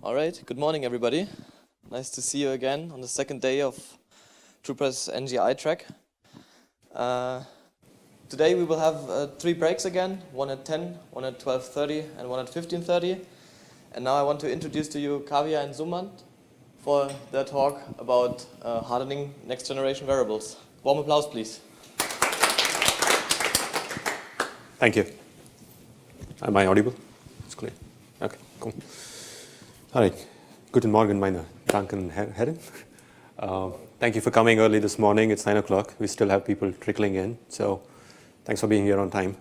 All right, good morning, everybody. Nice to see you again on the second day of TruePress NGI track. Today we will have 3 breaks again, one at 10, one at 12:30, and one at 15:30. And now I want to introduce to you Kavya and Sumanth for their talk about hardening next generation wearables. Warm applause, please. Thank you. Am I audible? It's clear. Okay, cool. All right. Guten Morgen, meine Damen und Herren. Thank you for coming early this morning. It's 9 o'clock. We still have people trickling in, so thanks for being here on time.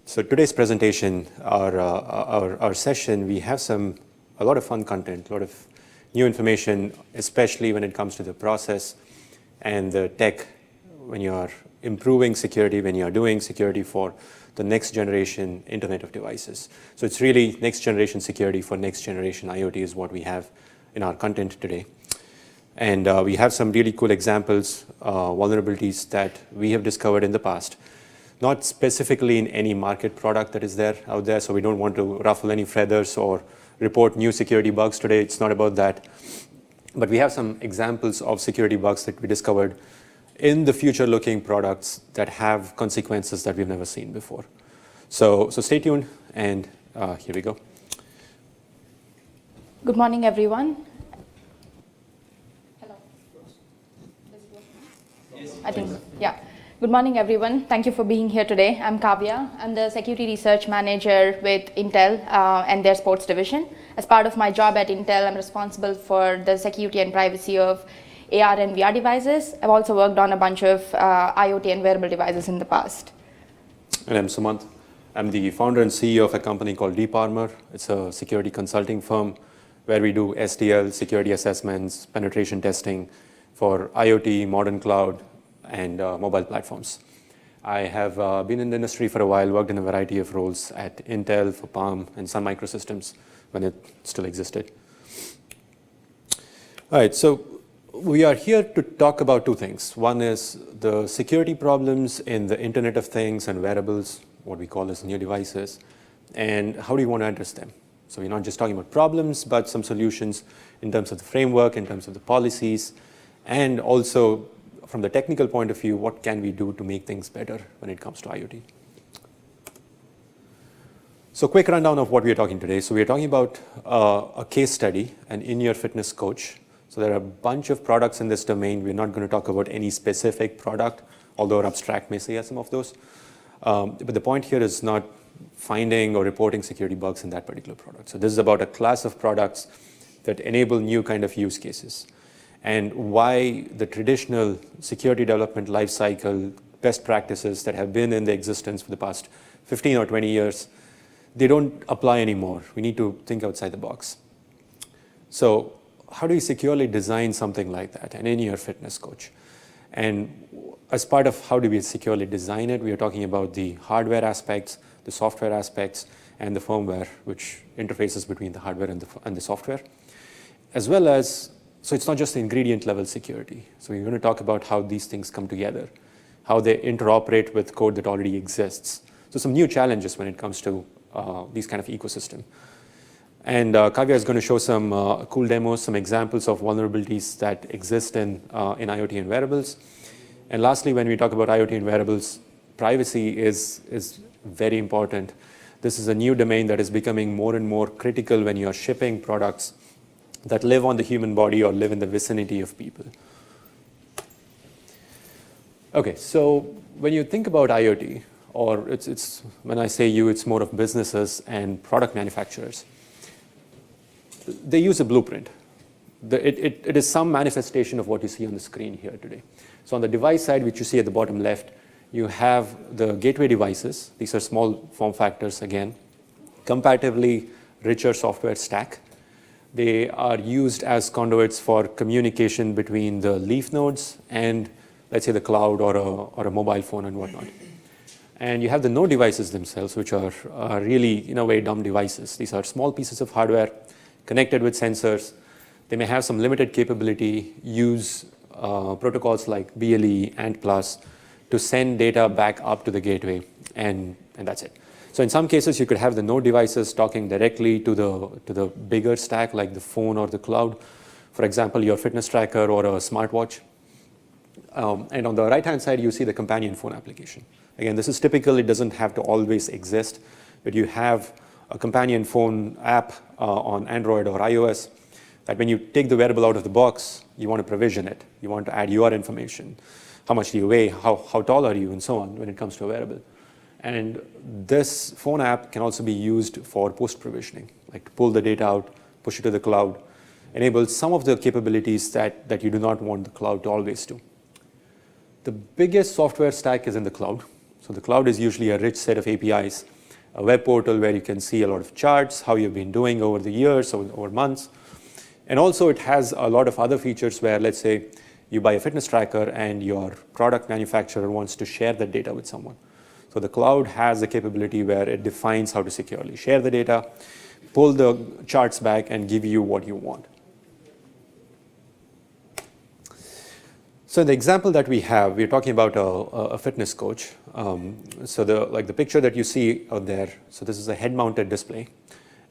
So today's presentation, our session, we have a lot of fun content, a lot of new information, especially when it comes to the process and the tech when you are improving security, when you are doing security for the next generation Internet of Devices. So it's really next generation security for next generation IoT is what we have in our content today. And we have some really cool examples, vulnerabilities that we have discovered in the past. Not specifically in any market product that is out there, so we don't want to ruffle any feathers or report new security bugs today. It's not about that. But we have some examples of security bugs that we discovered in the future-looking products that have consequences that we've never seen before. So stay tuned, and here we go. Good morning, everyone. Hello. Yes. I think, yeah. Good morning, everyone. Thank you for being here today. I'm Kavya. I'm the Security Research Manager with Intel and their sports division. As part of my job at Intel, I'm responsible for the security and privacy of AR and VR devices. I've also worked on a bunch of IoT and wearable devices in the past. And I'm Sumanth. I'm the founder and CEO of a company called Deep Armor. It's a security consulting firm where we do SDL, security assessments, penetration testing for IoT, modern cloud, and mobile platforms. I have been in the industry for a while, worked in a variety of roles at Intel, for Palm, and Sun Microsystems when it still existed. All right, so we are here to talk about 2 things. One is the security problems in the Internet of Things and wearables, what we call as new devices, and how do you want to address them? So we're not just talking about problems, but some solutions in terms of the framework, in terms of the policies, and also from the technical point of view, what can we do to make things better when it comes to IoT? So quick rundown of what we are talking today. So we are talking about a case study, an in-ear fitness coach. So there are a bunch of products in this domain. We're not going to talk about any specific product, although abstract may say some of those. But the point here is not finding or reporting security bugs in that particular product. So this is about a class of products that enable new kind of use cases, and why the traditional security development lifecycle best practices that have been in the existence for the past 15 or 20 years, they don't apply anymore. We need to think outside the box. So how do you securely design something like that, an in-ear fitness coach? And as part of how do we securely design it, we are talking about the hardware aspects, the software aspects, and the firmware, which interfaces between the hardware and the software, as well as, so it's not just the ingredient level security. So we're going to talk about how these things come together, how they interoperate with code that already exists. So some new challenges when it comes to these kind of ecosystem. And Kavya is going to show some cool demos, some examples of vulnerabilities that exist in IoT and wearables. And lastly, when we talk about IoT and wearables, privacy is very important. This is a new domain that is becoming more and more critical when you are shipping products that live on the human body or live in the vicinity of people. Okay, so when you think about IoT, or it's when I say you, it's more of businesses and product manufacturers, they use a blueprint. It is some manifestation of what you see on the screen here today. So on the device side, which you see at the bottom left, you have the gateway devices. These are small form factors, again, comparatively richer software stack. They are used as conduits for communication between the leaf nodes and, let's say, the cloud or a mobile phone and whatnot. And you have the node devices themselves, which are really, in a way, dumb devices. These are small pieces of hardware connected with sensors. They may have some limited capability, use protocols like BLE, ANT+, to send data back up to the gateway, and that's it. So in some cases, you could have the node devices talking directly to the bigger stack, like the phone or the cloud. For example, your fitness tracker or a smartwatch. And on the right-hand side, you see the companion phone application. Again, this is typical. It doesn't have to always exist, but you have a companion phone app on Android or iOS that when you take the wearable out of the box, you want to provision it. You want to add your information. How much do you weigh? How tall are you? And so on when it comes to a wearable. And this phone app can also be used for post-provisioning, like to pull the data out, push it to the cloud, enable some of the capabilities that you do not want the cloud to always do. The biggest software stack is in the cloud. So the cloud is usually a rich set of APIs, a web portal where you can see a lot of charts, how you've been doing over the years, over months. And also it has a lot of other features where, let's say, you buy a fitness tracker and your product manufacturer wants to share that data with someone. So the cloud has a capability where it defines how to securely share the data, pull the charts back, and give you what you want. So in the example that we have, we're talking about a fitness coach. So the picture that you see out there, so this is a head-mounted display.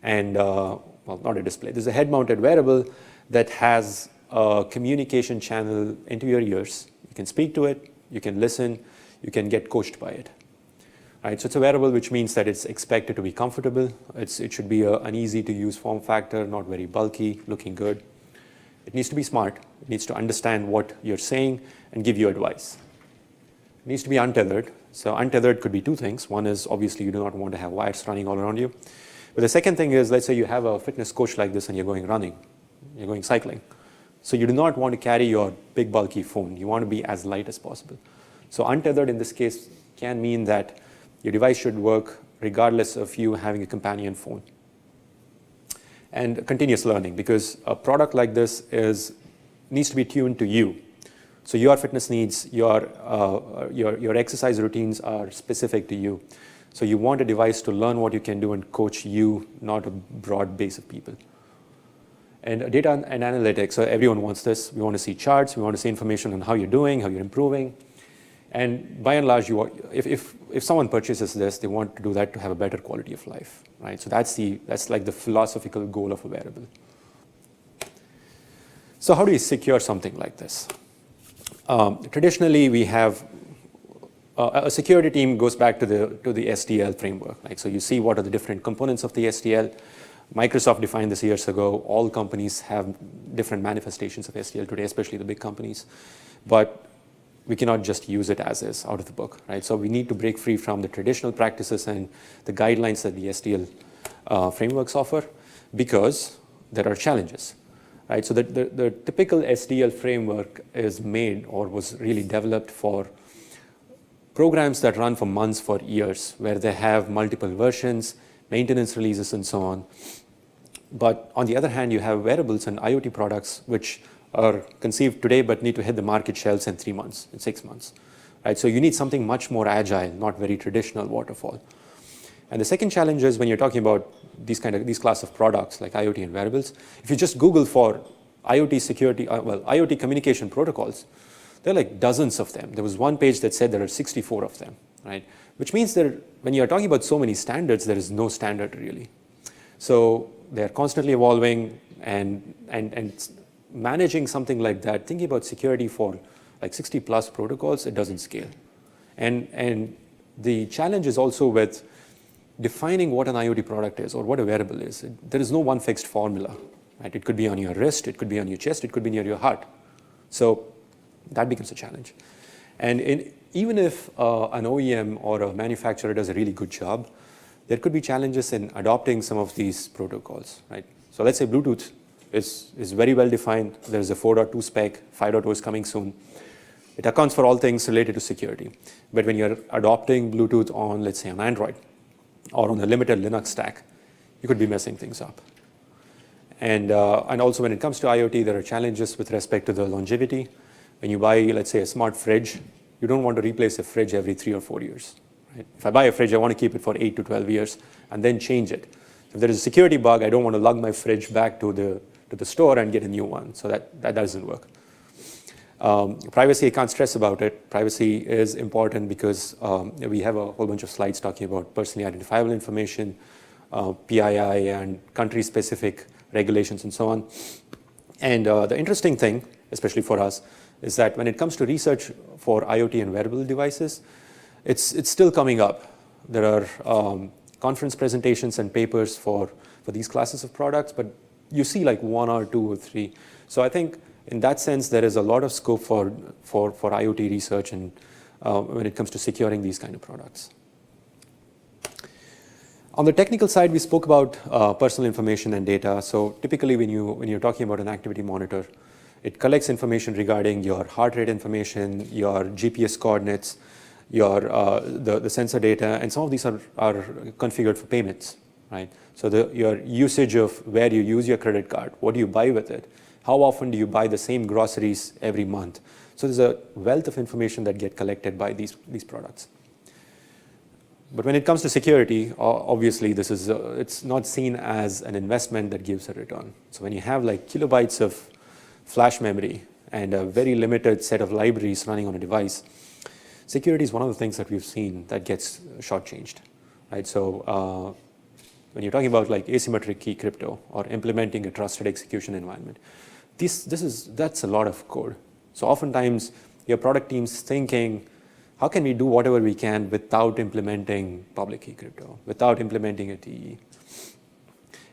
And, well, not a display. This is a head-mounted wearable that has a communication channel into your ears. You can speak to it, you can listen, you can get coached by it. Right, so it's a wearable, which means that it's expected to be comfortable. It should be an easy-to-use form factor, not very bulky, looking good. It needs to be smart. It needs to understand what you're saying and give you advice. It needs to be untethered. So untethered could be two things. One is obviously you do not want to have wires running all around you. But the second thing is, let's say you have a fitness coach like this and you're going running, you're going cycling. So you do not want to carry your big bulky phone. You want to be as light as possible. So untethered in this case can mean that your device should work regardless of you having a companion phone. And continuous learning, because a product like this needs to be tuned to you. So your fitness needs, your exercise routines are specific to you. So you want a device to learn what you can do and coach you, not a broad base of people. And data and analytics, so everyone wants this. We want to see charts. We want to see information on how you're doing, how you're improving. And by and large, if someone purchases this, they want to do that to have a better quality of life, right? So that's like the philosophical goal of a wearable. So how do you secure something like this? Traditionally, we have a security team goes back to the SDL framework. Right? So you see what are the different components of the SDL. Microsoft defined this years ago. All companies have different manifestations of SDL today, especially the big companies. But we cannot just use it as is out of the book, right? So we need to break free from the traditional practices and the guidelines that the SDL frameworks offer, because there are challenges, right? So the typical SDL framework is made or was really developed for programs that run for months, for years, where they have multiple versions, maintenance releases, and so on. But on the other hand, you have wearables and IoT products which are conceived today but need to hit the market shelves in 3 months, in 6 months. Right? So you need something much more agile, not very traditional waterfall. And the second challenge is when you're talking about these class of products like IoT and wearables, if you just Google for IoT security, IoT communication protocols, there are like dozens of them. There was one page that said there are 64 of them, right? Which means when you're talking about so many standards, there is no standard really. So they're constantly evolving, and managing something like that, thinking about security for like 60 plus protocols, it doesn't scale. And the challenge is also with defining what an IoT product is or what a wearable is. There is no one fixed formula, right? It could be on your wrist, it could be on your chest, it could be near your heart. So that becomes a challenge. And even if an OEM or a manufacturer does a really good job, there could be challenges in adopting some of these protocols, right? So let's say Bluetooth is very well defined. There's a 4.2 spec, 5.0 is coming soon. It accounts for all things related to security. But when you're adopting Bluetooth on, let's say, on Android or on a limited Linux stack, you could be messing things up. And also when it comes to IoT, there are challenges with respect to the longevity. When you buy, let's say, a smart fridge, you don't want to replace a fridge every 3 or 4 years. Right? If I buy a fridge, I want to keep it for 8 to 12 years and then change it. If there is a security bug, I don't want to lug my fridge back to the store and get a new one. So that doesn't work. Privacy, I can't stress about it. Privacy is important because we have a whole bunch of slides talking about personally identifiable information, PII, and country-specific regulations and so on. And the interesting thing, especially for us, is that when it comes to research for IoT and wearable devices, it's still coming up. There are conference presentations and papers for these classes of products, but you see like 1 or 2 or 3. So I think in that sense, there is a lot of scope for IoT research and when it comes to securing these kind of products. On the technical side, we spoke about personal information and data. So typically when you're talking about an activity monitor, it collects information regarding your heart rate information, your GPS coordinates, your the sensor data, and some of these are configured for payments, right? So your usage of where you use your credit card, what do you buy with it, how often do you buy the same groceries every month? So there's a wealth of information that get collected by these products. But when it comes to security, obviously this is it's not seen as an investment that gives a return. So when you have like kilobytes of flash memory and a very limited set of libraries running on a device, security is one of the things that we've seen that gets shortchanged, right? So when you're talking about like asymmetric key crypto or implementing a trusted execution environment, that's a lot of code. So oftentimes your product team's thinking, how can we do whatever we can without implementing public key crypto, without implementing a TE?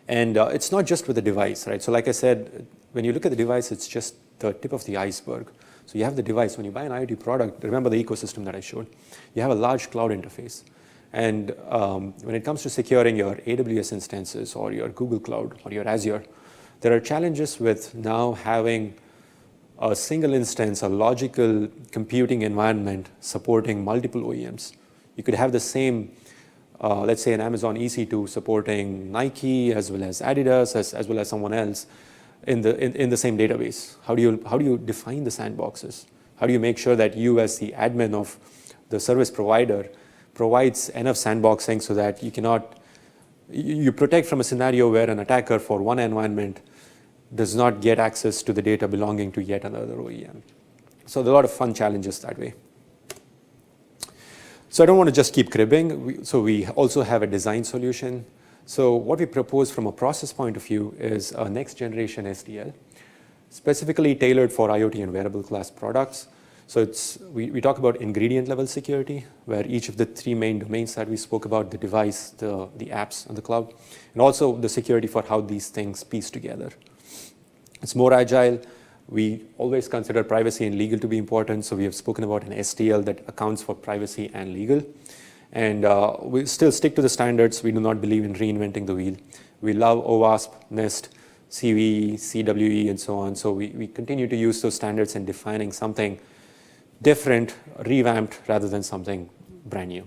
And it's not just with the device, right? So like I said, when you look at the device, it's just the tip of the iceberg. So you have the device. When you buy an IoT product, remember the ecosystem that I showed. You have a large cloud interface. And when it comes to securing your AWS instances or your Google Cloud or your Azure, there are challenges with now having a single instance, a logical computing environment supporting multiple OEMs. You could have the same, let's say an Amazon EC2 supporting Nike as well as Adidas as well as someone else in the same database. How do you define the sandboxes? How do you make sure that you as the admin of the service provider provides enough sandboxing so that you protect from a scenario where an attacker for one environment does not get access to the data belonging to yet another OEM. So there are a lot of fun challenges that way. So I don't want to just keep cribbing. So we also have a design solution. So what we propose from a process point of view is a next generation SDL, specifically tailored for IoT and wearable class products. So we talk about ingredient level security, where each of the 3 main domains that we spoke about, the device, the apps, and the cloud, and also the security for how these things piece together. It's more agile. We always consider privacy and legal to be important, so we have spoken about an SDL that accounts for privacy and legal. And we still stick to the standards. We do not believe in reinventing the wheel. We love OWASP, NIST, CVE, CWE, and so on. So we continue to use those standards in defining something different, revamped, rather than something brand new.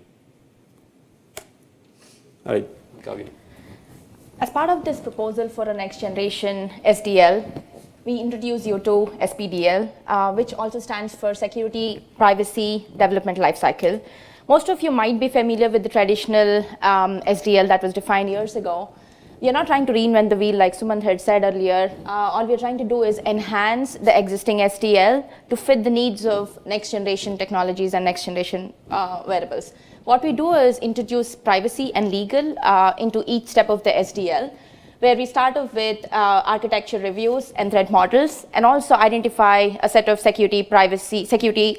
All right, Kavya. As part of this proposal for a next generation SDL, we introduce you to SPDL, which also stands for Security, Privacy, Development Lifecycle. Most of you might be familiar with the traditional SDL that was defined years ago. We are not trying to reinvent the wheel like Sumanth had said earlier. All we are trying to do is enhance the existing SDL to fit the needs of next generation technologies and next generation wearables. What we do is introduce privacy and legal into each step of the SDL, where we start off with architecture reviews and threat models, and also identify a set of security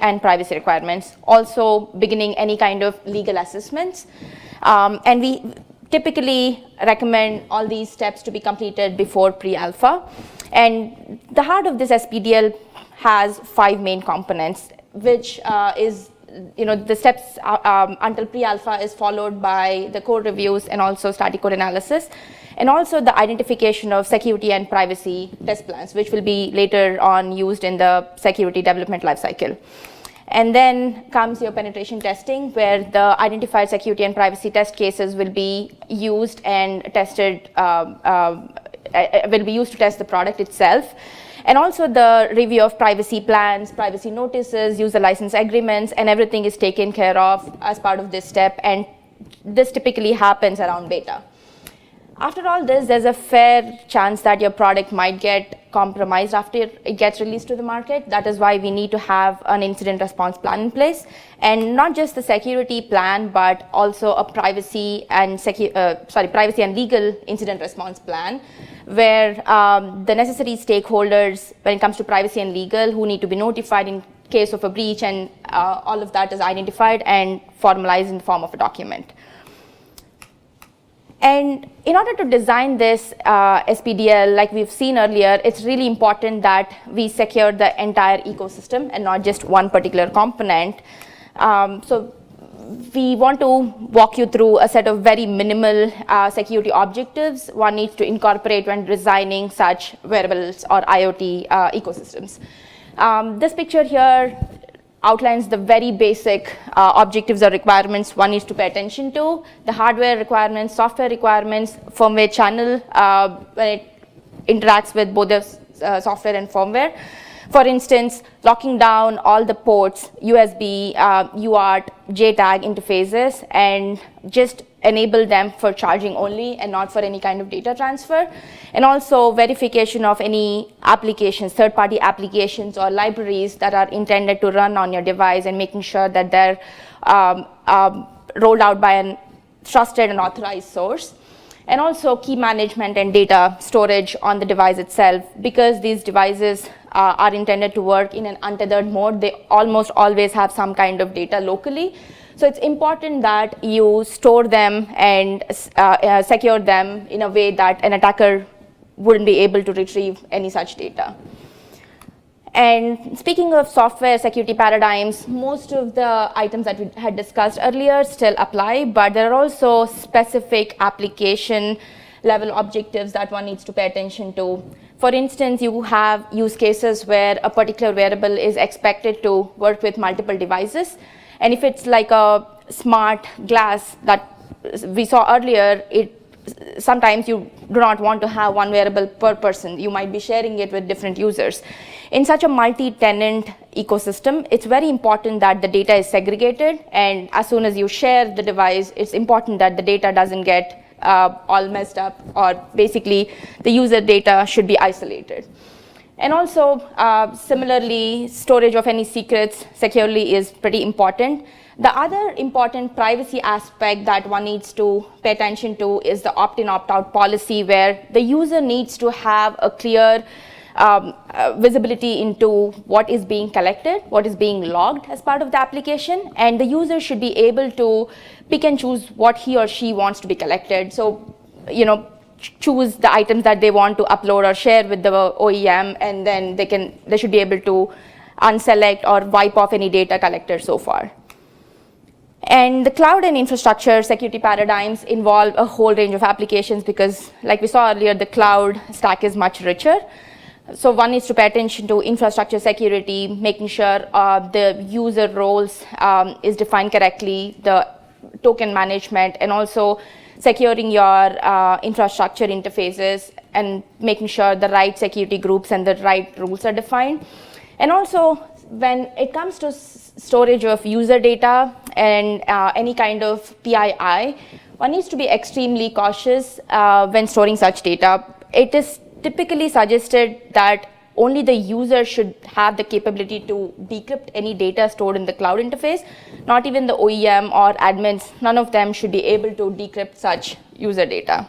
and privacy requirements, also beginning any kind of legal assessments. And we typically recommend all these steps to be completed before pre-alpha. And the heart of this SPDL has 5 main components, which is the steps until pre-alpha is followed by the code reviews and also static code analysis, and also the identification of security and privacy test plans, which will be later on used in the security development lifecycle. And then comes your penetration testing, where the identified security and privacy test cases will be used and tested, will be used to test the product itself. And also the review of privacy plans, privacy notices, user license agreements, and everything is taken care of as part of this step. And this typically happens around beta. After all this, there's a fair chance that your product might get compromised after it gets released to the market. That is why we need to have an incident response plan in place, and not just the security plan, but also a privacy and legal incident response plan, where the necessary stakeholders, when it comes to privacy and legal, who need to be notified in case of a breach, and all of that is identified and formalized in the form of a document. And in order to design this SPDL, like we've seen earlier, it's really important that we secure the entire ecosystem and not just one particular component. So we want to walk you through a set of very minimal security objectives one needs to incorporate when designing such wearables or IoT ecosystems. This picture here outlines the very basic objectives or requirements one needs to pay attention to: the hardware requirements, software requirements, firmware channel when it interacts with both the software and firmware. For instance, locking down all the ports, USB, UART, JTAG interfaces, and just enable them for charging only and not for any kind of data transfer. And also verification of any applications, third-party applications or libraries that are intended to run on your device, and making sure that they're rolled out by a trusted and authorized source. And also key management and data storage on the device itself. Because these devices are intended to work in an untethered mode, they almost always have some kind of data locally. So it's important that you store them and secure them in a way that an attacker wouldn't be able to retrieve any such data. And speaking of software security paradigms, most of the items that we had discussed earlier still apply, but there are also specific application level objectives that one needs to pay attention to. For instance, you have use cases where a particular wearable is expected to work with multiple devices. And if it's like a smart glass that we saw earlier, sometimes you do not want to have one wearable per person. You might be sharing it with different users. In such a multi-tenant ecosystem, it's very important that the data is segregated, and as soon as you share the device, it's important that the data doesn't get all messed up, or basically the user data should be isolated. And also, similarly, storage of any secrets securely is pretty important. The other important privacy aspect that one needs to pay attention to is the opt-in, opt-out policy, where the user needs to have a clear visibility into what is being collected, what is being logged as part of the application, and the user should be able to pick and choose what he or she wants to be collected. So, choose the items that they want to upload or share with the OEM, and then they should be able to unselect or wipe off any data collected so far. And the cloud and infrastructure security paradigms involve a whole range of applications, because like we saw earlier, the cloud stack is much richer. So one needs to pay attention to infrastructure security, making sure the user roles is defined correctly, the token management, and also securing your infrastructure interfaces and making sure the right security groups and the right rules are defined. And also, when it comes to storage of user data and any kind of PII, one needs to be extremely cautious when storing such data. It is typically suggested that only the user should have the capability to decrypt any data stored in the cloud interface, not even the OEM or admins. None of them should be able to decrypt such user data.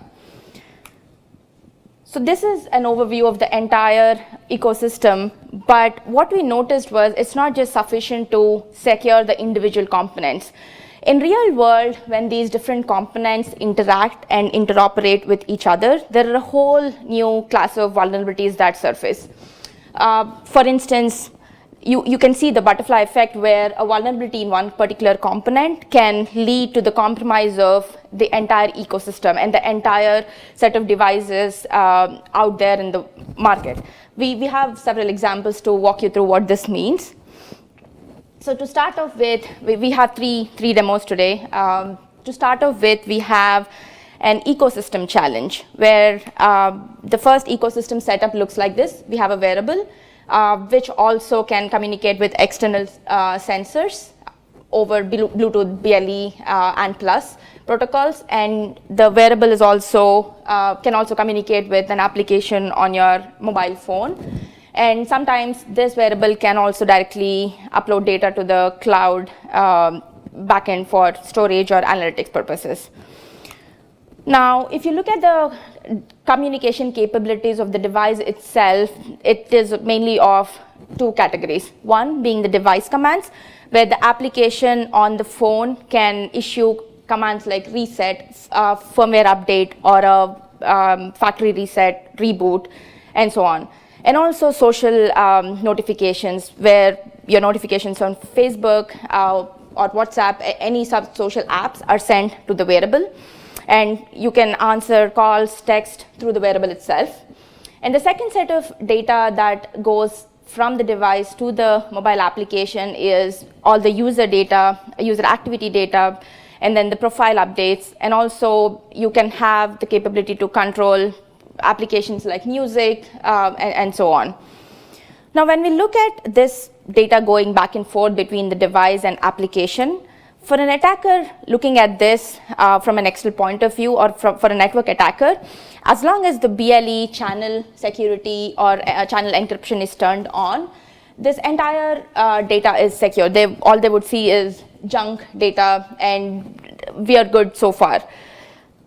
So this is an overview of the entire ecosystem, but what we noticed was it's not just sufficient to secure the individual components. In real world, when these different components interact and interoperate with each other, there are a whole new class of vulnerabilities that surface. For instance, you can see the butterfly effect, where a vulnerability in one particular component can lead to the compromise of the entire ecosystem and the entire set of devices out there in the market. We have several examples to walk you through what this means. So to start off with, we have three demos today. To start off with, we have an ecosystem challenge, where the first ecosystem setup looks like this. We have a wearable, which also can communicate with external sensors over Bluetooth, BLE, and Plus. protocols, and the wearable is also can also communicate with an application on your mobile phone. And sometimes this wearable can also directly upload data to the cloud backend for storage or analytics purposes. Now, if you look at the communication capabilities of the device itself, it is mainly of two categories. One being the device commands, where the application on the phone can issue commands like reset, firmware update, or a factory reset, reboot, and so on. And also social notifications, where your notifications on Facebook or WhatsApp, any social apps are sent to the wearable. And you can answer calls, text through the wearable itself. And the second set of data that goes from the device to the mobile application is all the user data, user activity data, and then the profile updates. And also you can have the capability to control applications like music and so on. Now, when we look at this data going back and forth between the device and application, for an attacker looking at this from an external point of view, or for a network attacker, as long as the BLE channel security or channel encryption is turned on, this entire data is secure. All they would see is junk data, and we are good so far.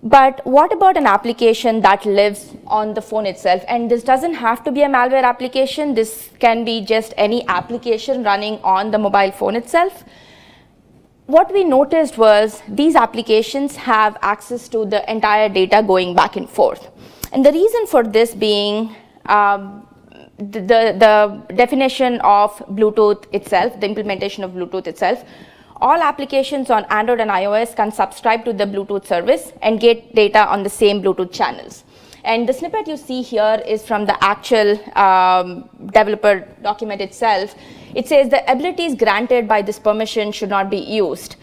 But what about an application that lives on the phone itself? And this doesn't have to be a malware application. This can be just any application running on the mobile phone itself. What we noticed was these applications have access to the entire data going back and forth. And the reason for this being the definition of Bluetooth itself, the implementation of Bluetooth itself. All applications on Android and iOS can subscribe to the Bluetooth service and get data on the same Bluetooth channels. And the snippet you see here is from the actual developer document itself. It says the abilities granted by this permission should not be used.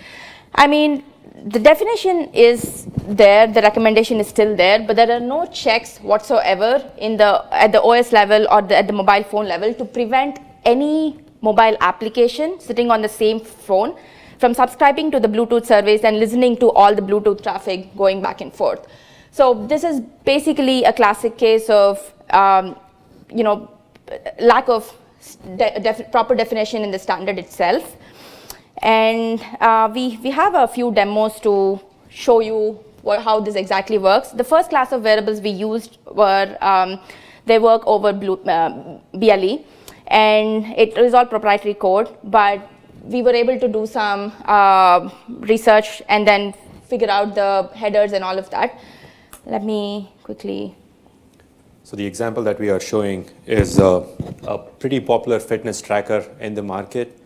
I mean, the definition is there, the recommendation is still there, but there are no checks whatsoever at the OS level or at the mobile phone level to prevent any mobile application sitting on the same phone from subscribing to the Bluetooth service and listening to all the Bluetooth traffic going back and forth. So this is basically a classic case of lack of proper definition in the standard itself. And we have a few demos to show you how this exactly works. The first class of wearables we used were, they work over BLE, and it is all proprietary code, but we were able to do some research and then figure out the headers and all of that. Let me quickly. So the example that we are showing is a pretty popular fitness tracker in the market.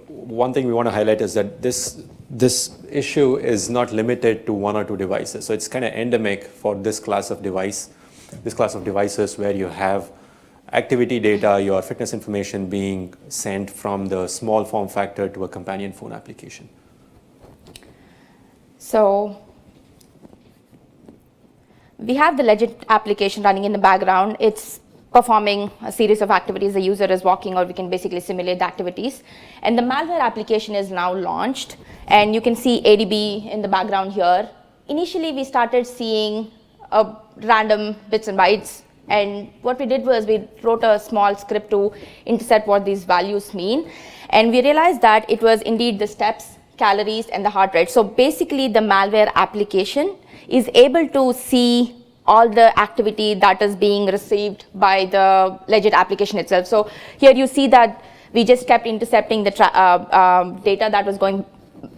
One thing we want to highlight is that this issue is not limited to one or two devices. So it's kind of endemic for this class of devices where you have activity data, your fitness information being sent from the small form factor to a companion phone application. So we have the legit application running in the background. It's performing a series of activities. The user is walking, or we can basically simulate the activities. And the malware application is now launched, and you can see ADB in the background here. Initially, we started seeing random bits and bytes, and what we did was we wrote a small script to intercept what these values mean, and we realized that it was indeed the steps, calories, and the heart rate. So basically, the malware application is able to see all the activity that is being received by the legit application itself. So here you see that we just kept intercepting the data that was going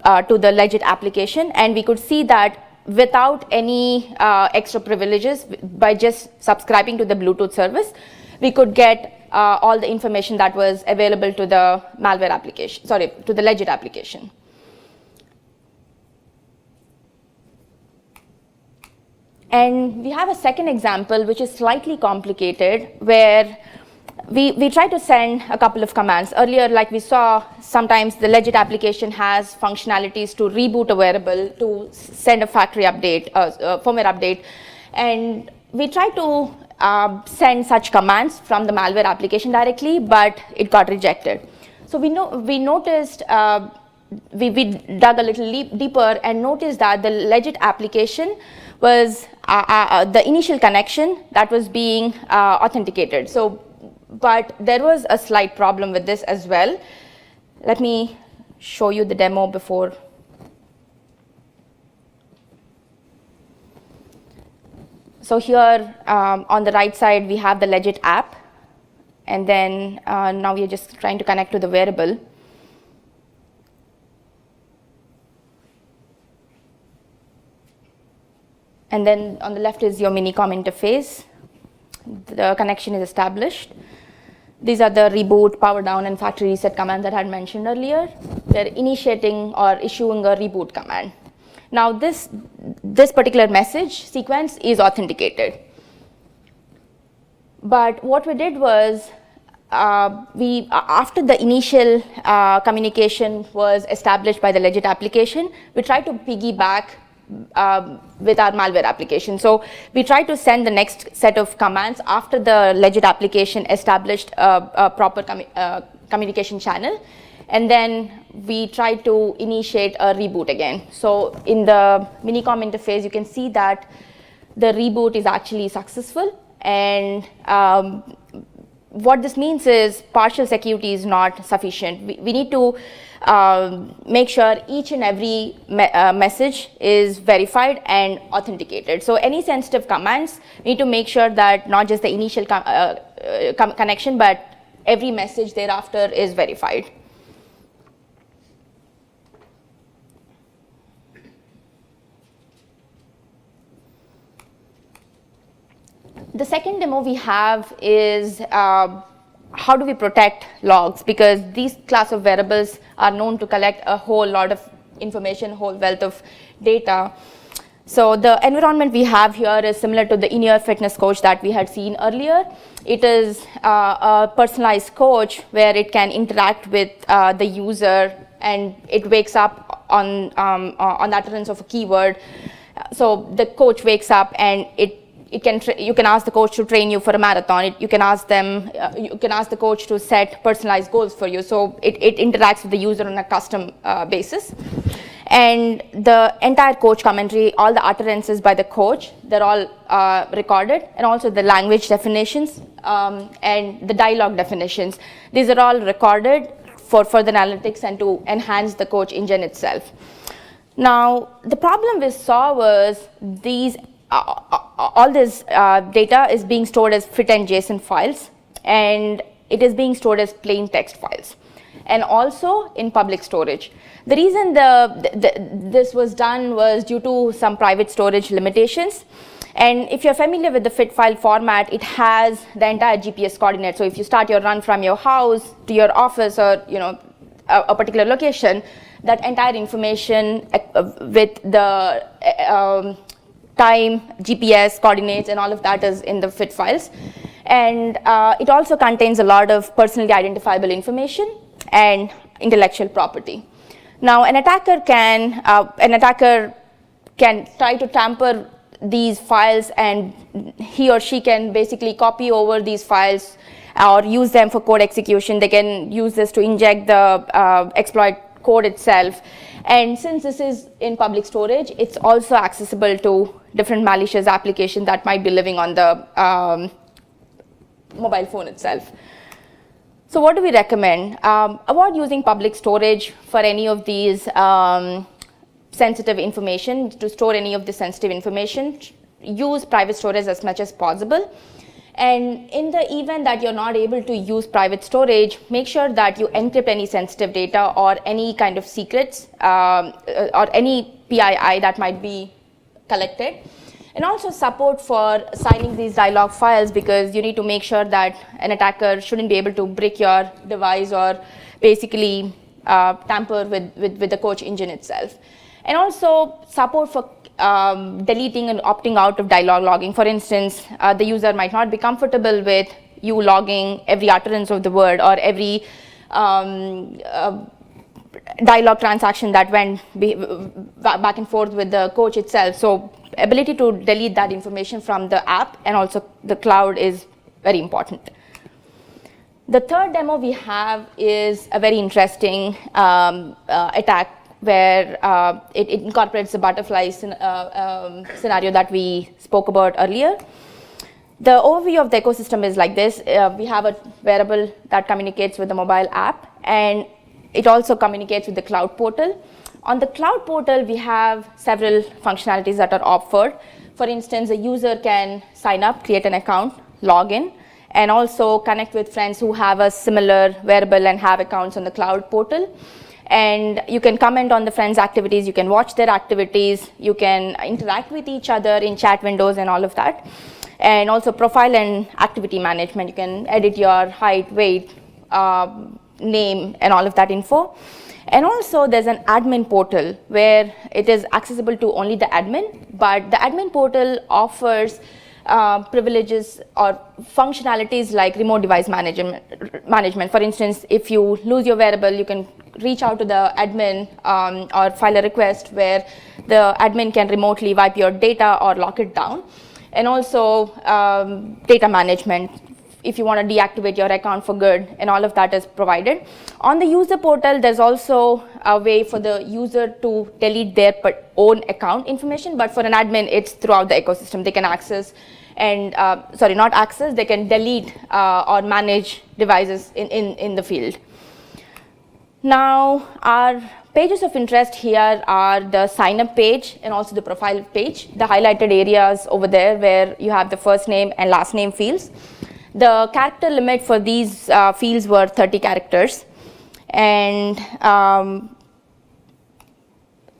to the legit application, and we could see that without any extra privileges, by just subscribing to the Bluetooth service, we could get all the information that was available to the malware application, to the legit application. And we have a second example, which is slightly complicated, where we try to send a couple of commands. Earlier, like we saw, sometimes the legit application has functionalities to reboot a wearable, to send a factory update, firmware update. And we try to send such commands from the malware application directly, but it got rejected. So we noticed we dug a little deeper and noticed that the legit application was the initial connection that was being authenticated. So, but there was a slight problem with this as well. Let me show you the demo before. So here on the right side, we have the legit app. And then now we are just trying to connect to the wearable. And then on the left is your Minicom interface. The connection is established. These are the reboot, power down, and factory reset commands that I had mentioned earlier. They're initiating or issuing a reboot command. Now this particular message sequence is authenticated. But what we did was, after the initial communication was established by the legit application, we tried to piggyback with our malware application. So we try to send the next set of commands after the legit application established a proper communication channel, and then we try to initiate a reboot again. So in the Minicom interface, you can see that the reboot is actually successful, and what this means is partial security is not sufficient. We need to make sure each and every message is verified and authenticated. So any sensitive commands, we need to make sure that not just the initial connection, but every message thereafter is verified. The second demo we have is how do we protect logs, because these class of wearables are known to collect a whole lot of information, whole wealth of data. So the environment we have here is similar to the in-ear fitness coach that we had seen earlier. It is a personalized coach where it can interact with the user, and it wakes up on the utterance of a keyword. So the coach wakes up, and you can ask the coach to train you for a marathon. You can ask the coach to set personalized goals for you. So it interacts with the user on a custom basis. And the entire coach commentary, all the utterances by the coach, they're all recorded, and also the language definitions and the dialogue definitions. These are all recorded for further analytics and to enhance the coach engine itself. Now, the problem we saw was all this data is being stored as fit and JSON files, and it is being stored as plain text files, and also in public storage. The reason this was done was due to some private storage limitations. And if you're familiar with the fit file format, it has the entire GPS coordinate. So if you start your run from your house to your office, or a particular location, that entire information with the time, GPS coordinates, and all of that is in the fit files. And it also contains a lot of personally identifiable information and intellectual property. Now, an attacker can try to tamper these files, and he or she can basically copy over these files or use them for code execution. They can use this to inject the exploit code itself. And since this is in public storage, it's also accessible to different malicious applications that might be living on the mobile phone itself. So what do we recommend? Avoid using public storage for any of these sensitive information. To store any of the sensitive information, use private storage as much as possible. And in the event that you're not able to use private storage, make sure that you encrypt any sensitive data or any kind of secrets or any PII that might be collected. And also support for signing these dialog files, because you need to make sure that an attacker shouldn't be able to brick your device or basically tamper with the coach engine itself. And also support for deleting and opting out of dialogue logging. For instance, the user might not be comfortable with you logging every utterance of the word or every dialogue transaction that went back and forth with the coach itself. So ability to delete that information from the app and also the cloud is very important. The third demo we have is a very interesting attack where it incorporates the butterfly scenario that we spoke about earlier. The overview of the ecosystem is like this. We have a wearable that communicates with the mobile app, and it also communicates with the cloud portal. On the cloud portal, we have several functionalities that are offered. For instance, a user can sign up, create an account, log in, and also connect with friends who have a similar wearable and have accounts on the cloud portal. And you can comment on the friends' activities, you can watch their activities, you can interact with each other in chat windows and all of that. And also profile and activity management. You can edit your height, weight, name, and all of that info. And also there's an admin portal where it is accessible to only the admin, but the admin portal offers privileges or functionalities like remote device management. For instance, if you lose your wearable, you can reach out to the admin or file a request where the admin can remotely wipe your data or lock it down. And also data management, if you want to deactivate your account for good, and all of that is provided. On the user portal, there's also a way for the user to delete their own account information, but for an admin, it's throughout the ecosystem. They can access and, not access, they can delete or manage devices in the field. Now, our pages of interest here are the sign-up page and also the profile page, the highlighted areas over there where you have the first name and last name fields. The character limit for these fields were 30 characters. And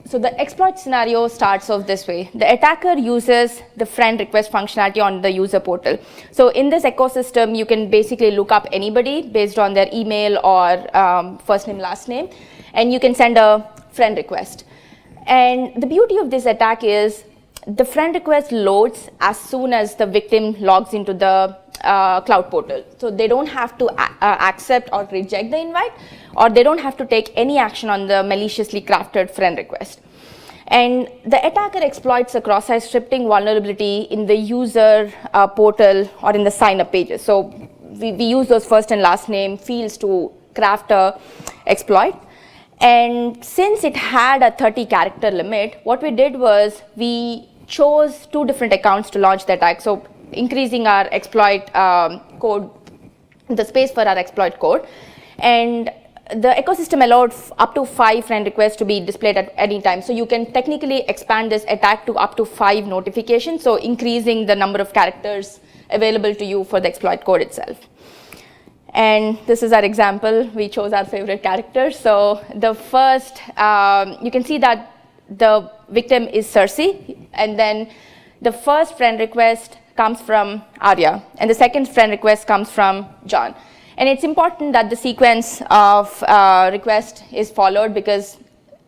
so the exploit scenario starts off this way. The attacker uses the friend request functionality on the user portal. So in this ecosystem, you can basically look up anybody based on their email or first name, last name, and you can send a friend request. And the beauty of this attack is the friend request loads as soon as the victim logs into the cloud portal. So they don't have to accept or reject the invite, or they don't have to take any action on the maliciously crafted friend request. And the attacker exploits a cross-site scripting vulnerability in the user portal or in the sign-up pages. So we use those first and last name fields to craft a exploit. And since it had a 30 character limit, what we did was we chose 2 different accounts to launch the attack. So increasing our exploit code, the space for our exploit code. And the ecosystem allowed up to 5 friend requests to be displayed at any time. So you can technically expand this attack to up to 5 notifications, so increasing the number of characters available to you for the exploit code itself. And this is our example. We chose our favorite character. So the first, you can see that the victim is Cersei, and then the first friend request comes from Arya, and the second friend request comes from John. And it's important that the sequence of request is followed because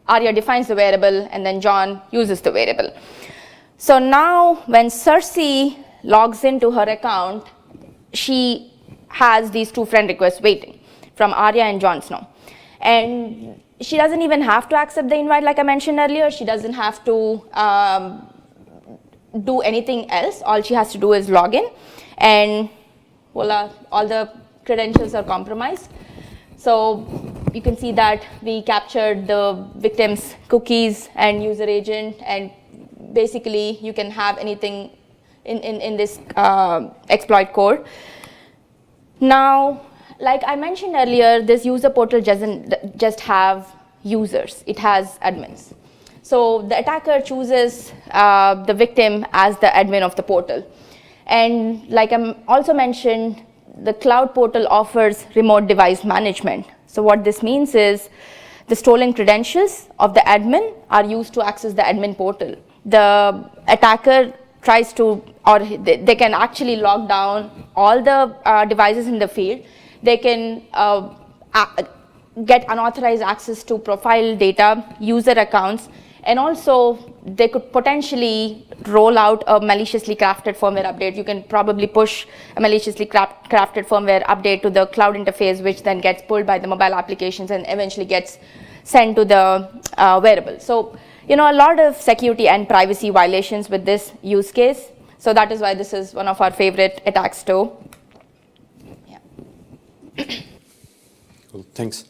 Arya defines the variable and then John uses the variable. So now when Cersei logs into her account, she has these 2 friend requests waiting from Arya and Jon Snow. And she doesn't even have to accept the invite like I mentioned earlier. She doesn't have to do anything else. All she has to do is log in, and voila, all the credentials are compromised. So you can see that we captured the victim's cookies and user agent, and basically you can have anything in this exploit code. Now, like I mentioned earlier, this user portal doesn't just have users, it has admins. So the attacker chooses the victim as the admin of the portal. And like I also mentioned, the cloud portal offers remote device management. So what this means is the stolen credentials of the admin are used to access the admin portal. The attacker tries to, or they can actually lock down all the devices in the field. They can get unauthorized access to profile data, user accounts, and also they could potentially roll out a maliciously crafted firmware update. You can probably push a maliciously crafted firmware update to the cloud interface, which then gets pulled by the mobile applications and eventually gets sent to the wearable. So, a lot of security and privacy violations with this use case. So that is why this is one of our favorite attacks too. Yeah. Cool, thanks.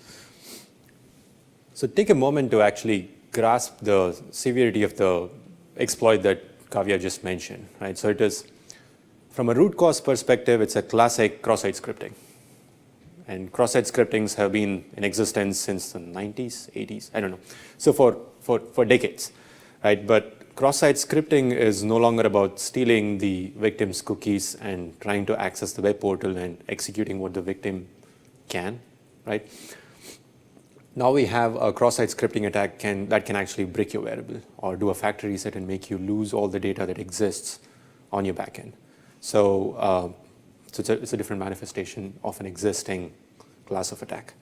So take a moment to actually grasp the severity of the exploit that Kavya just mentioned, right? So it is, from a root cause perspective, it's a classic cross-site scripting. And cross-site scriptings have been in existence since the 90s, 80s, I don't know. So for decades, right? But cross-site scripting is no longer about stealing the victim's cookies and trying to access the web portal and executing what the victim can, right? Now we have a cross-site scripting attack that can actually break your wearable or do a factory reset and make you lose all the data that exists on your backend. So, it's a different manifestation of an existing class of attack.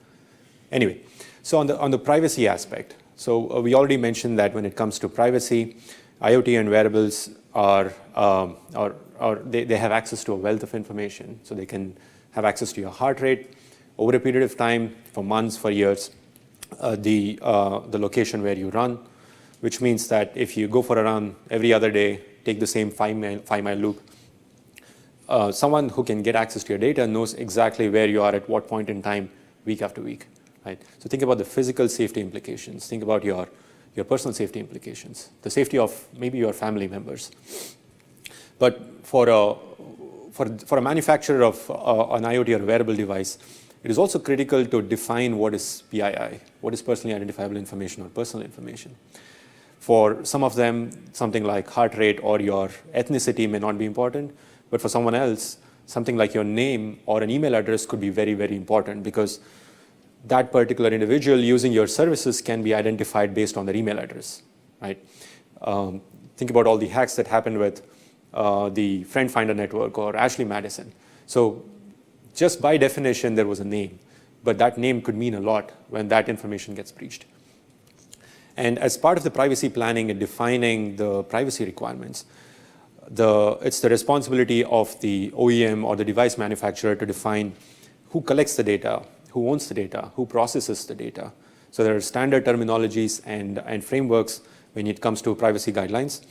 Anyway, so on the privacy aspect, so we already mentioned that when it comes to privacy, IoT and wearables they have access to a wealth of information. So they can have access to your heart rate over a period of time, for months, for years, the location where you run, which means that if you go for a run every other day, take the same 5-mile loop, someone who can get access to your data knows exactly where you are at what point in time, week after week, right? So think about the physical safety implications. Think about your personal safety implications, the safety of maybe your family members. But for a manufacturer of an IoT or wearable device, it is also critical to define what is PII, what is personally identifiable information or personal information. For some of them, something like heart rate or your ethnicity may not be important, but for someone else, something like your name or an email address could be very, very important, because that particular individual using your services can be identified based on their email address, right? Think about all the hacks that happened with the Friend Finder network or Ashley Madison. So just by definition, there was a name, but that name could mean a lot when that information gets breached. And as part of the privacy planning and defining the privacy requirements, it's the responsibility of the OEM or the device manufacturer to define who collects the data, who owns the data, who processes the data. So there are standard terminologies and frameworks when it comes to privacy guidelines.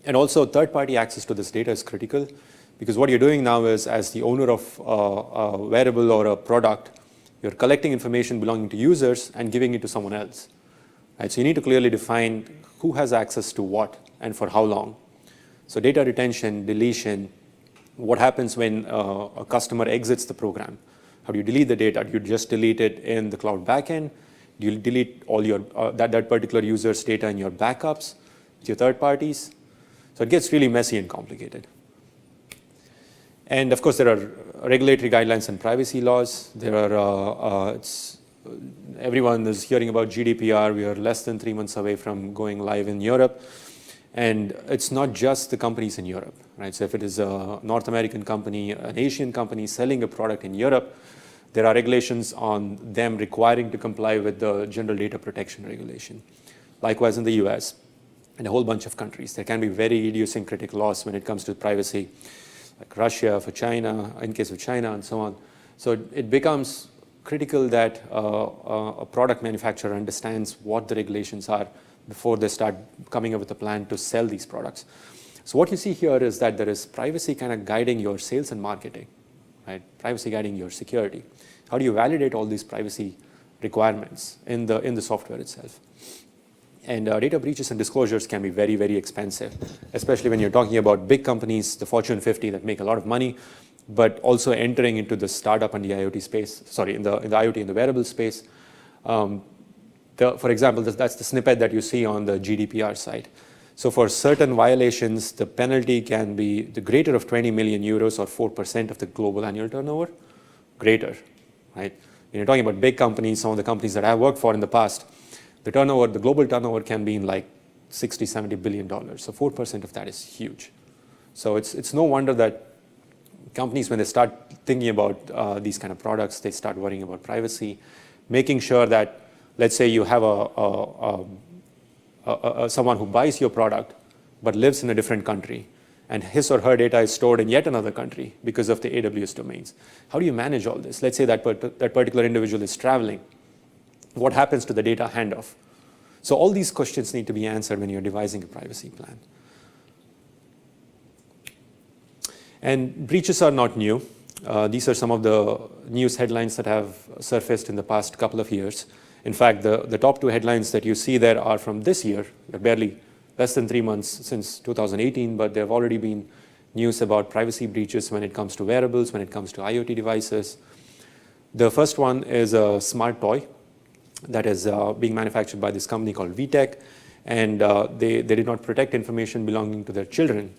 And also third-party access to this data is critical, because what you're doing now is, as the owner of a wearable or a product, you're collecting information belonging to users and giving it to someone else. Right? So you need to clearly define who has access to what and for how long. So data retention, deletion, what happens when a customer exits the program? How do you delete the data? Do you just delete it in the cloud backend? Do you delete all your that particular user's data in your backups with your third parties? So it gets really messy and complicated. And of course, there are regulatory guidelines and privacy laws. There are everyone is hearing about GDPR. We are less than 3 months away from going live in Europe. And it's not just the companies in Europe, right? So if it is a North American company, an Asian company selling a product in Europe, there are regulations on them requiring to comply with the General Data Protection Regulation. Likewise in the US and a whole bunch of countries. There can be very idiosyncratic laws when it comes to privacy, like Russia for China, in case of China and so on. So it becomes critical that a product manufacturer understands what the regulations are before they start coming up with a plan to sell these products. So what you see here is that there is privacy kind of guiding your sales and marketing, right? Privacy guiding your security. How do you validate all these privacy requirements in the software itself? And data breaches and disclosures can be very, very expensive, especially when you're talking about big companies, the Fortune 50 that make a lot of money, but also entering into the startup and the IoT space, in the IoT and the wearable space. For example, that's the snippet that you see on the GDPR side. So for certain violations, the penalty can be the greater of 20 million euros or 4% of the global annual turnover, greater, right? When you're talking about big companies, some of the companies that I've worked for in the past, the global turnover can be in like $60, $70 billion. So 4% of that is huge. So it's no wonder that companies, when they start thinking about these kind of products, they start worrying about privacy, making sure that, let's say you have someone who buys your product but lives in a different country, and his or her data is stored in yet another country because of the AWS domains. How do you manage all this? Let's say that particular individual is traveling. What happens to the data handoff? So all these questions need to be answered when you're devising a privacy plan. And breaches are not new. These are some of the news headlines that have surfaced in the past couple of years. In fact, the top 2 headlines that you see there are from this year. They're barely less than 3 months since 2018, but there have already been news about privacy breaches when it comes to wearables, when it comes to IoT devices. The first one is a smart toy that is being manufactured by this company called VTech, and they did not protect information belonging to their children.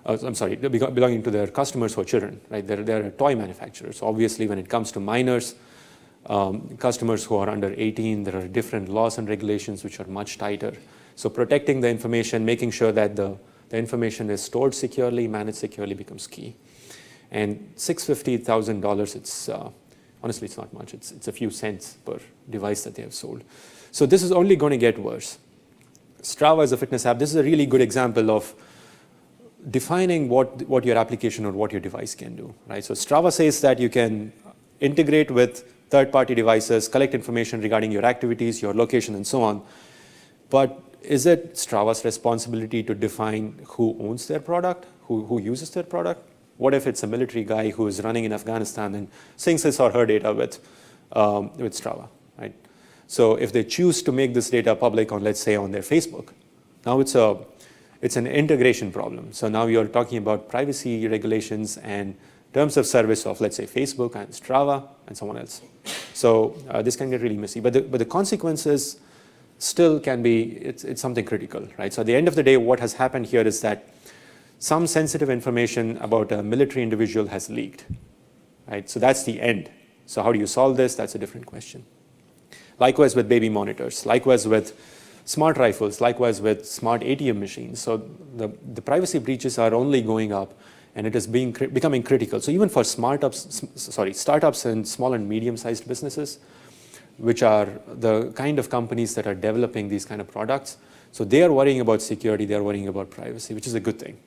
Belonging to their customers who are children, right? They're a toy manufacturer. So obviously, when it comes to minors, customers who are under 18, there are different laws and regulations which are much tighter. So protecting the information, making sure that the information is stored securely, managed securely becomes key. And $650,000, it's honestly, it's not much. It's a few cents per device that they have sold. So this is only going to get worse. Strava is a fitness app. This is a really good example of defining what your application or what your device can do, right? So Strava says that you can integrate with third-party devices, collect information regarding your activities, your location, and so on. But is it Strava's responsibility to define who owns their product, who uses their product? What if it's a military guy who is running in Afghanistan and syncs his or her data with Strava, right? So if they choose to make this data public on, let's say, on their Facebook, now it's an integration problem. So now you're talking about privacy regulations and terms of service of, let's say, Facebook and Strava and someone else. So this can get really messy. But the consequences still can be, it's something critical, right? So at the end of the day, what has happened here is that some sensitive information about a military individual has leaked, right? So that's the end. So how do you solve this? That's a different question. Likewise with baby monitors, likewise with smart rifles, likewise with smart ATM machines. So the privacy breaches are only going up, and it is becoming critical. So even for startups and small and medium-sized businesses, which are the kind of companies that are developing these kind of products, so they are worrying about security, they are worrying about privacy, which is a good thing.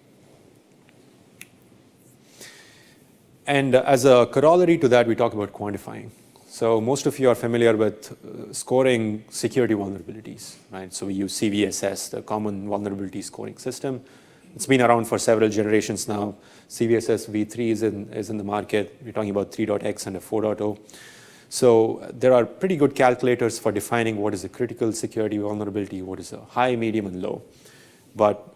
And as a corollary to that, we talk about quantifying. So most of you are familiar with scoring security vulnerabilities, right? So we use CVSS, the Common Vulnerability Scoring System. It's been around for several generations now. CVSS v3 is in the market. We're talking about 3.x and a 4.0. So there are pretty good calculators for defining what is a critical security vulnerability, what is a high, medium, and low. But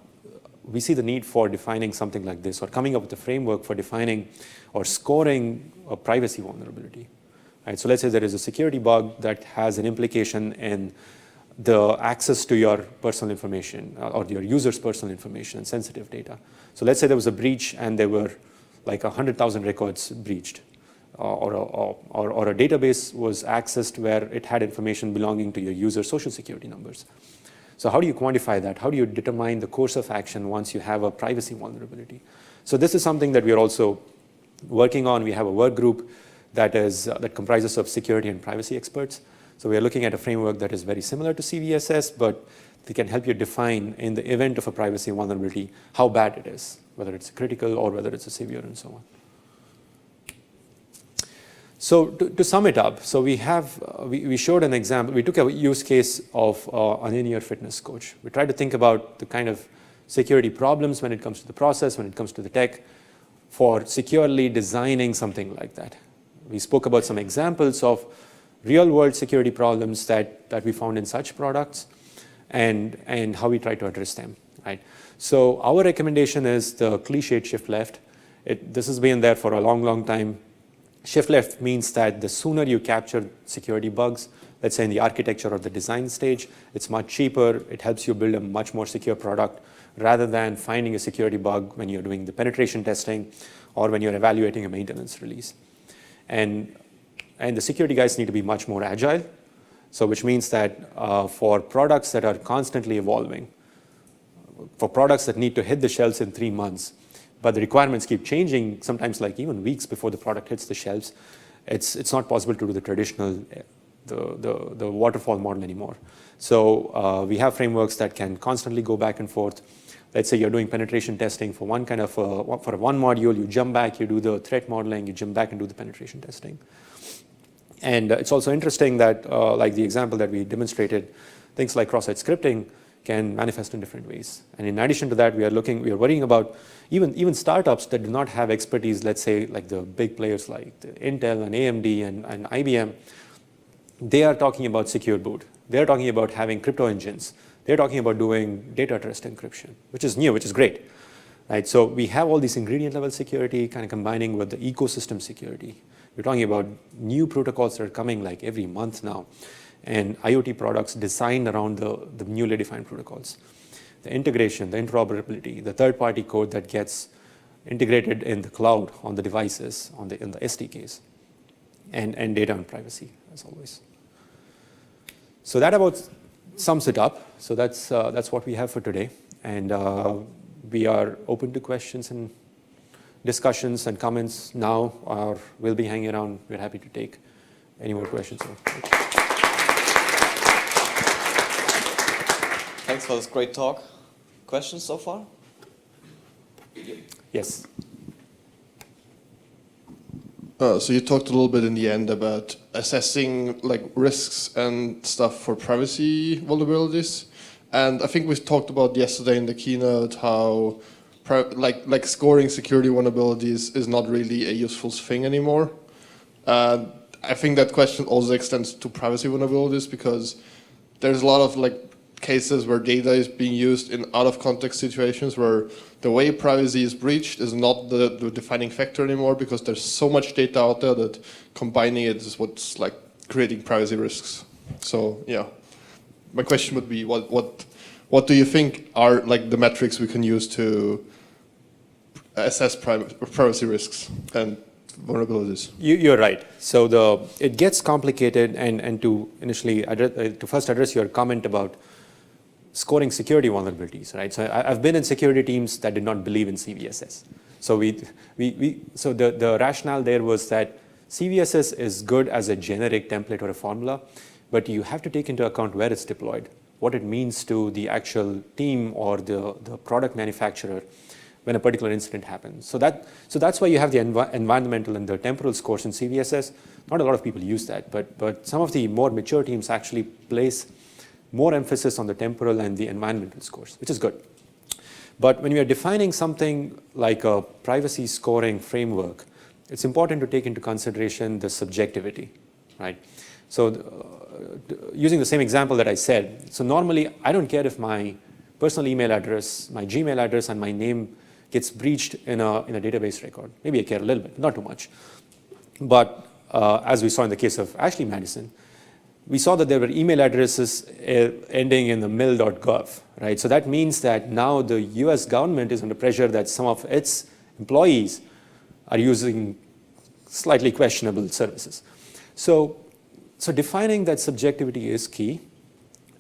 we see the need for defining something like this, or coming up with a framework for defining or scoring a privacy vulnerability. Right, so let's say there is a security bug that has an implication in the access to your personal information or your user's personal information and sensitive data. So let's say there was a breach and there were like 100,000 records breached, or a database was accessed where it had information belonging to your user's social security numbers. So how do you quantify that? How do you determine the course of action once you have a privacy vulnerability? So this is something that we are also working on. We have a work group that comprises of security and privacy experts. So we are looking at a framework that is very similar to CVSS, but they can help you define, in the event of a privacy vulnerability, how bad it is, whether it's critical or whether it's a severe and so on. So to sum it up, so we showed an example. We took a use case of an in-ear fitness coach. We tried to think about the kind of security problems when it comes to the process, when it comes to the tech, for securely designing something like that. We spoke about some examples of real-world security problems that we found in such products and how we try to address them, right? So our recommendation is the cliched shift left. This has been there for a long, long time. Shift left means that the sooner you capture security bugs, let's say in the architecture or the design stage, it's much cheaper. It helps you build a much more secure product rather than finding a security bug when you're doing the penetration testing or when you're evaluating a maintenance release. And the security guys need to be much more agile, so which means that for products that are constantly evolving, for products that need to hit the shelves in 3 months, but the requirements keep changing, sometimes like even weeks before the product hits the shelves, it's not possible to do the traditional, the waterfall model anymore. So we have frameworks that can constantly go back and forth. Let's say you're doing penetration testing for one kind of for one module, you jump back, you do the threat modeling, you jump back and do the penetration testing. And it's also interesting that, like the example that we demonstrated, things like cross-site scripting, can manifest in different ways. And in addition to that, we are worrying about even startups that do not have expertise, let's say like the big players like the Intel and AMD and IBM. They are talking about secure boot. They're talking about having crypto engines. They're talking about doing data at rest encryption, which is new, which is great. Right? So we have all this ingredient level security kind of combining with the ecosystem security. We're talking about new protocols that are coming like every month now, and IoT products designed around the newly defined protocols. The integration, the interoperability, the third-party code that gets integrated in the cloud on the devices, in the SDKs, and data and privacy, as always. So that about sums it up. So that's what we have for today. And we are open to questions and discussions and comments now, or we'll be hanging around. We're happy to take any more questions. Thanks for this great talk. Questions so far? Yes. So you talked a little bit in the end about assessing like risks and stuff for privacy vulnerabilities, and I think we talked about yesterday in the keynote how like scoring security vulnerabilities is not really a useful thing anymore. I think that question also extends to privacy vulnerabilities because there's a lot of like cases where data is being used in out of context situations where the way privacy is breached is not the defining factor anymore because there's so much data out there that combining it is what's like creating privacy risks. So yeah, my question would be what do you think are like the metrics we can use to assess privacy risks and vulnerabilities? You're right. So it gets complicated, and to first address your comment about scoring security vulnerabilities, right? So I've been in security teams that did not believe in CVSS. So so the rationale there was that CVSS is good as a generic template or a formula, but you have to take into account where it's deployed, what it means to the actual team or the product manufacturer when a particular incident happens. So that's why you have the environmental and the temporal scores in CVSS. Not a lot of people use that, but some of the more mature teams actually place more emphasis on the temporal and the environmental scores, which is good. But when we are defining something like a privacy scoring framework, it's important to take into consideration the subjectivity, right? So using the same example that I said, so normally I don't care if my personal email address, my Gmail address, and my name gets breached in a database record. Maybe I care a little bit, not too much. But as we saw in the case of Ashley Madison, we saw that there were email addresses ending in the mil.gov, right? So that means that now the US government is under pressure that some of its employees are using slightly questionable services. So defining that subjectivity is key.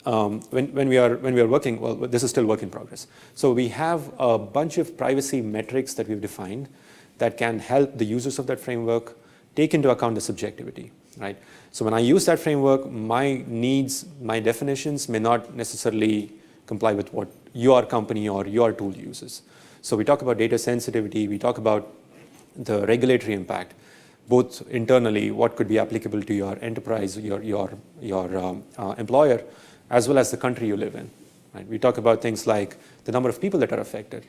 When we are working, well, this is still work in progress. So we have a bunch of privacy metrics that we've defined that can help the users of that framework take into account the subjectivity, right? So when I use that framework, my needs, my definitions may not necessarily comply with what your company or your tool uses. So we talk about data sensitivity, we talk about the regulatory impact, both internally, what could be applicable to your enterprise, your employer, as well as the country you live in. Right? We talk about things like the number of people that are affected.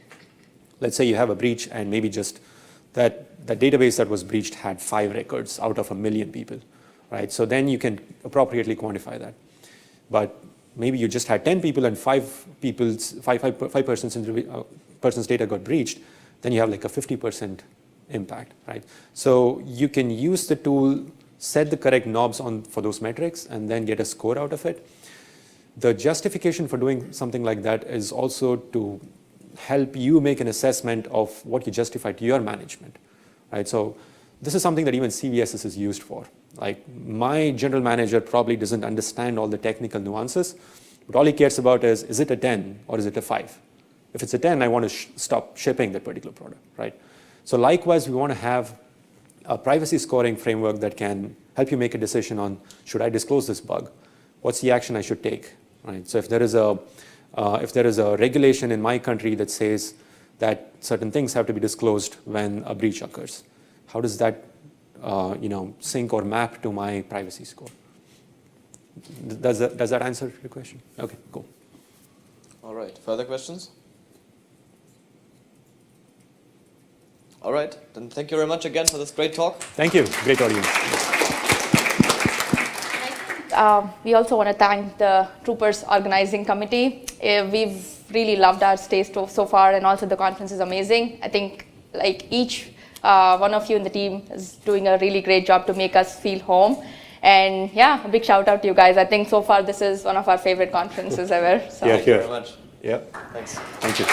Let's say you have a breach and maybe just that database that was breached had 5 records out of 1 million people. Right? So then you can appropriately quantify that. But maybe you just had 10 people and 5 person's data got breached, then you have like a 50% impact. Right? So you can use the tool, set the correct knobs for those metrics, and then get a score out of it. The justification for doing something like that is also to help you make an assessment of what you justify to your management. Right? So this is something that even CVSS is used for. Like my general manager probably doesn't understand all the technical nuances, but all he cares about is it a 10 or is it a 5? If it's a 10, I want to stop shipping that particular product, right? So likewise, we want to have a privacy scoring framework that can help you make a decision on, should I disclose this bug? What's the action I should take, right? So if there is a regulation in my country that says that certain things have to be disclosed when a breach occurs, how does that sync or map to my privacy score? Does that answer your question? Okay, cool. All right, further questions? All right, then thank you very much again for this great talk. Thank you. Great audience. We also want to thank the Troopers Organizing Committee. We've really loved our stay so far, and also the conference is amazing. I think like each one of you in the team is doing a really great job to make us feel home. And yeah, a big shout out to you guys. I think so far this is one of our favorite conferences ever. So. Yeah, Thank you here. very much. Yeah. Thanks. Thank you.